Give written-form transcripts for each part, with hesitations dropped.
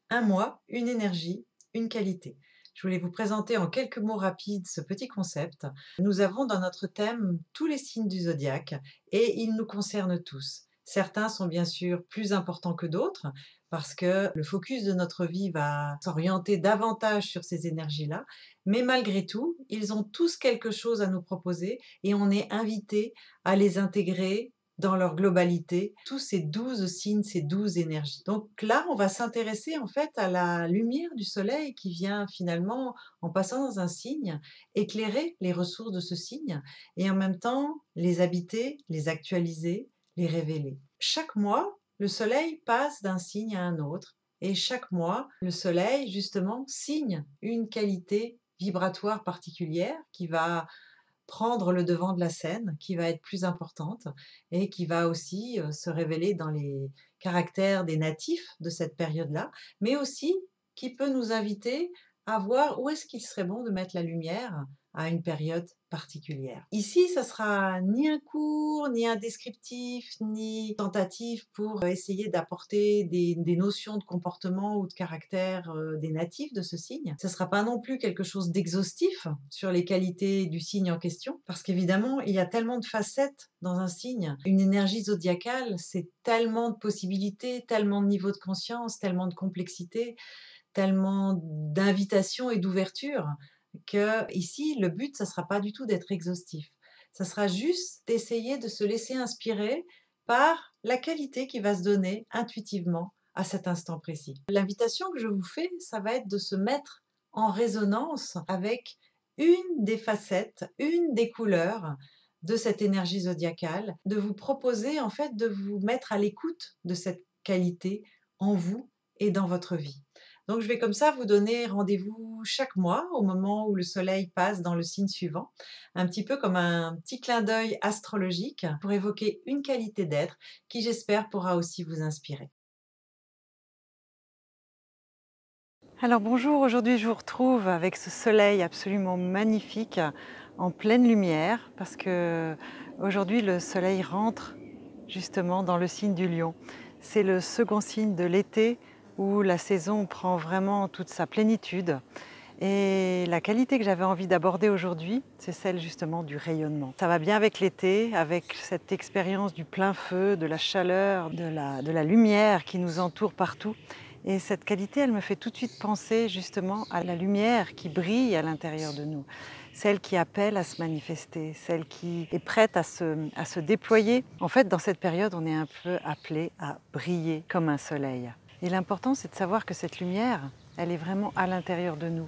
Un mois, une énergie, une qualité. Je voulais vous présenter en quelques mots rapides ce petit concept. Nous avons dans notre thème tous les signes du zodiaque et ils nous concernent tous. Certains sont bien sûr plus importants que d'autres parce que le focus de notre vie va s'orienter davantage sur ces énergies-là, mais malgré tout, ils ont tous quelque chose à nous proposer et on est invité à les intégrer dans leur globalité, tous ces 12 signes, ces 12 énergies. Donc là, on va s'intéresser en fait à la lumière du soleil qui vient finalement, en passant dans un signe, éclairer les ressources de ce signe et en même temps les habiter, les actualiser, les révéler. Chaque mois, le soleil passe d'un signe à un autre et chaque mois, le soleil justement signe une qualité vibratoire particulière qui va prendre le devant de la scène, qui va être plus importante et qui va aussi, se révéler dans les caractères des natifs de cette période-là, mais aussi qui peut nous inviter à voir où est-ce qu'il serait bon de mettre la lumière à une période particulière. Ici, ça sera ni un cours, ni un descriptif, ni tentative pour essayer d'apporter des notions de comportement ou de caractère, des natifs de ce signe. Ce ne sera pas non plus quelque chose d'exhaustif sur les qualités du signe en question, parce qu'évidemment, il y a tellement de facettes dans un signe. Une énergie zodiacale, c'est tellement de possibilités, tellement de niveaux de conscience, tellement de complexité, tellement d'invitation et d'ouverture que ici, le but, ça ne sera pas du tout d'être exhaustif. Ça sera juste d'essayer de se laisser inspirer par la qualité qui va se donner intuitivement à cet instant précis. L'invitation que je vous fais, ça va être de se mettre en résonance avec une des facettes, une des couleurs de cette énergie zodiacale, de vous proposer en fait de vous mettre à l'écoute de cette qualité en vous et dans votre vie. Donc je vais comme ça vous donner rendez-vous chaque mois au moment où le soleil passe dans le signe suivant, un petit peu comme un petit clin d'œil astrologique pour évoquer une qualité d'être qui j'espère pourra aussi vous inspirer. Alors bonjour, aujourd'hui je vous retrouve avec ce soleil absolument magnifique en pleine lumière parce que aujourd'hui le soleil rentre justement dans le signe du lion. C'est le second signe de l'été où la saison prend vraiment toute sa plénitude. Et la qualité que j'avais envie d'aborder aujourd'hui, c'est celle justement du rayonnement. Ça va bien avec l'été, avec cette expérience du plein feu, de la chaleur, de la lumière qui nous entoure partout. Et cette qualité, elle me fait tout de suite penser justement à la lumière qui brille à l'intérieur de nous, celle qui appelle à se manifester, celle qui est prête à se déployer. En fait, dans cette période, on est un peu appelé à briller comme un soleil. Et l'important, c'est de savoir que cette lumière, elle est vraiment à l'intérieur de nous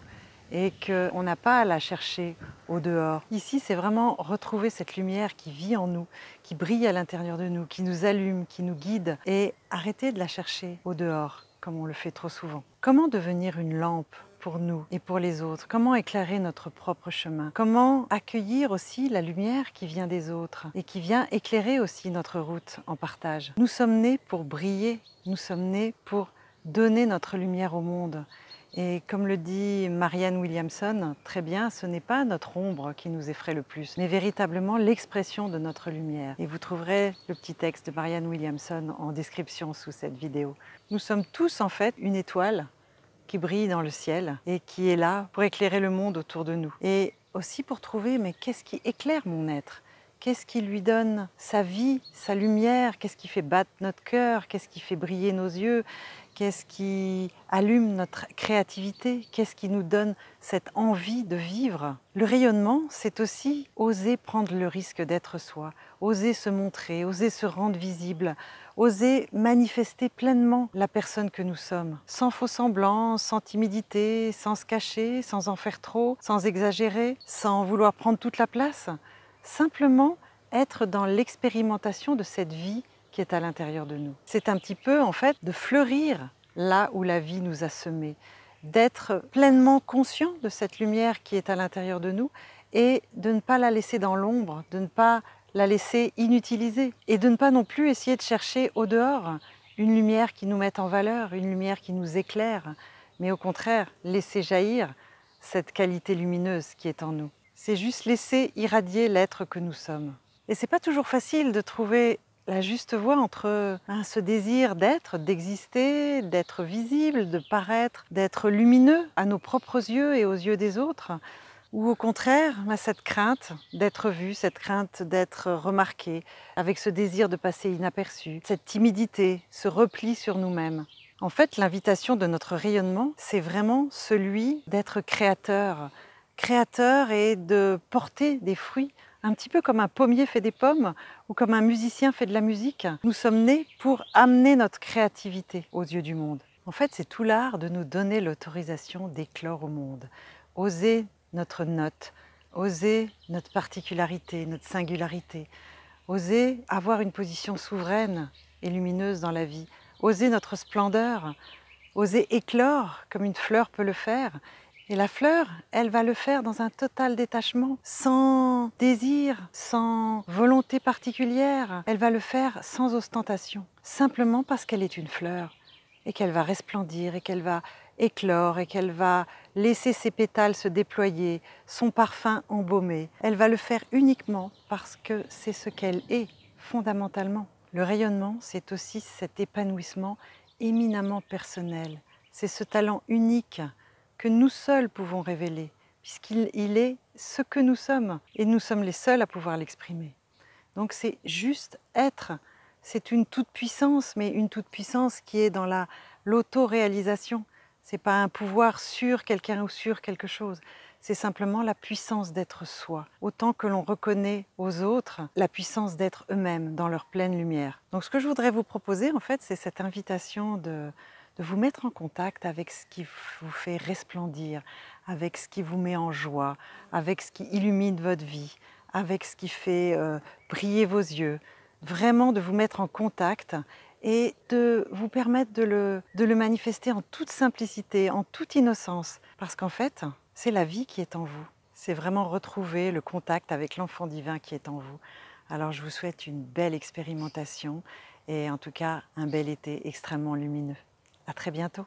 et qu'on n'a pas à la chercher au dehors. Ici, c'est vraiment retrouver cette lumière qui vit en nous, qui brille à l'intérieur de nous, qui nous allume, qui nous guide, et arrêter de la chercher au dehors, comme on le fait trop souvent. Comment devenir une lampe pour nous et pour les autres? Comment éclairer notre propre chemin? Comment accueillir aussi la lumière qui vient des autres et qui vient éclairer aussi notre route en partage? Nous sommes nés pour briller, nous sommes nés pour donner notre lumière au monde. Et comme le dit Marianne Williamson, très bien, ce n'est pas notre ombre qui nous effraie le plus, mais véritablement l'expression de notre lumière. Et vous trouverez le petit texte de Marianne Williamson en description sous cette vidéo. Nous sommes tous en fait une étoile qui brille dans le ciel et qui est là pour éclairer le monde autour de nous. Et aussi pour trouver, mais qu'est-ce qui éclaire mon être? Qu'est-ce qui lui donne sa vie, sa lumière? Qu'est-ce qui fait battre notre cœur? Qu'est-ce qui fait briller nos yeux? Qu'est-ce qui allume notre créativité? Qu'est-ce qui nous donne cette envie de vivre? Le rayonnement, c'est aussi oser prendre le risque d'être soi, oser se montrer, oser se rendre visible, oser manifester pleinement la personne que nous sommes, sans faux semblants, sans timidité, sans se cacher, sans en faire trop, sans exagérer, sans vouloir prendre toute la place. Simplement être dans l'expérimentation de cette vie qui est à l'intérieur de nous. C'est un petit peu en fait de fleurir là où la vie nous a semés, d'être pleinement conscient de cette lumière qui est à l'intérieur de nous et de ne pas la laisser dans l'ombre, de ne pas la laisser inutilisée et de ne pas non plus essayer de chercher au dehors une lumière qui nous mette en valeur, une lumière qui nous éclaire, mais au contraire laisser jaillir cette qualité lumineuse qui est en nous. C'est juste laisser irradier l'être que nous sommes. Et c'est pas toujours facile de trouver la juste voie entre ce désir d'être, d'exister, d'être visible, de paraître, d'être lumineux à nos propres yeux et aux yeux des autres, ou au contraire, cette crainte d'être vu, cette crainte d'être remarqué, avec ce désir de passer inaperçu, cette timidité, ce repli sur nous-mêmes. En fait, l'invitation de notre rayonnement, c'est vraiment celui d'être créateur. Créateur et de porter des fruits, un petit peu comme un pommier fait des pommes ou comme un musicien fait de la musique. Nous sommes nés pour amener notre créativité aux yeux du monde. En fait, c'est tout l'art de nous donner l'autorisation d'éclore au monde. Oser notre note, oser notre particularité, notre singularité, oser avoir une position souveraine et lumineuse dans la vie, oser notre splendeur, oser éclore comme une fleur peut le faire. Et la fleur, elle va le faire dans un total détachement, sans désir, sans volonté particulière. Elle va le faire sans ostentation, simplement parce qu'elle est une fleur et qu'elle va resplendir et qu'elle va éclore et qu'elle va laisser ses pétales se déployer, son parfum embaumer. Elle va le faire uniquement parce que c'est ce qu'elle est, fondamentalement. Le rayonnement, c'est aussi cet épanouissement éminemment personnel. C'est ce talent unique que nous seuls pouvons révéler, puisqu'il est ce que nous sommes, et nous sommes les seuls à pouvoir l'exprimer. Donc c'est juste être. C'est une toute-puissance, mais une toute-puissance qui est dans l'auto-réalisation. Ce n'est pas un pouvoir sur quelqu'un ou sur quelque chose. C'est simplement la puissance d'être soi. Autant que l'on reconnaît aux autres la puissance d'être eux-mêmes dans leur pleine lumière. Donc ce que je voudrais vous proposer, en fait, c'est cette invitation de vous mettre en contact avec ce qui vous fait resplendir, avec ce qui vous met en joie, avec ce qui illumine votre vie, avec ce qui fait briller vos yeux. Vraiment de vous mettre en contact et de vous permettre de le manifester en toute simplicité, en toute innocence. Parce qu'en fait, c'est la vie qui est en vous. C'est vraiment retrouver le contact avec l'enfant divin qui est en vous. Alors je vous souhaite une belle expérimentation et en tout cas un bel été extrêmement lumineux. À très bientôt.